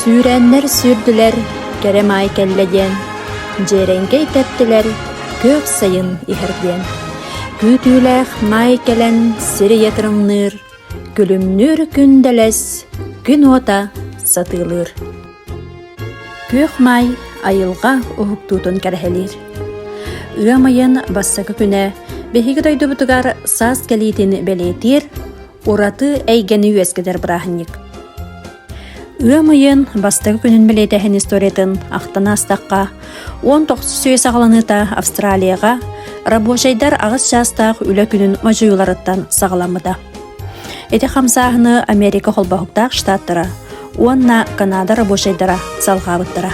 Sürənlər sürdülər, kerem ay kelleden, jerenge teptiler, kök sayın iherden. Kütülek may kelen siri yatırımnır, gülümnür gündeles, gün ota satılır. Kök may ayılga uhuk kerhelir. Üyamayın bassakı küne, behigi doydu butugar saz gelitini beletir, uratı eygeni üyeskeder bırahannik. Üyamayın bastagı günün beletehen istoretin ақтана астаққа, 19 сөйес ағыланыта Австралияға, рабочайдар ағыз жастақ үлі күнін мажуыларыттан сағаламыда. Эти қамсағыны Америка холбағықтақ штаттыра, онна Канада рабочайдара салғабыттыра.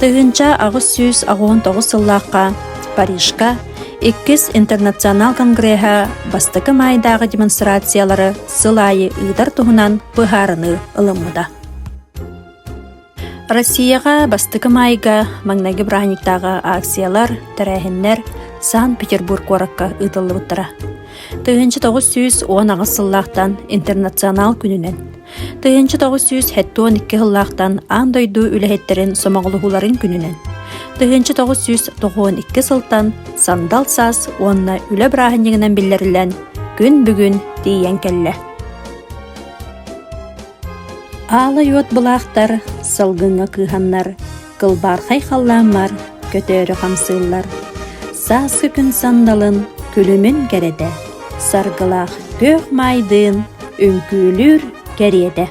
Тығынча ағыз сөйес 19 сыллаққа, Парижқа, 2 интернационал конгресса бастыкы майдағы демонстрациялары сылайы ыйдар туһунан пыһарыны ылыммыда. Россияға бастыкы майга маңнаги браниктағы акциялар, тәрәһіннер Санкт-Петербург оракка ытылы бұттыра. 1910 ағыз сыллақтан интернационал күнінен, 1912 сыллақтан андойду үләхеттерін сомағылығыларын күнінен, 1992 сылтан сандал саз онна үлі брахынегінен білдерілен күн бүгін дейен кәлі. Алы йот бұлақтар, сылғыңа кыханнар, кылбар хайхалламар, көтөрі қамсылар. Сазғы күн сандалын күлімін кереде, сарғылақ көк майдын, үңкүлүр кереде.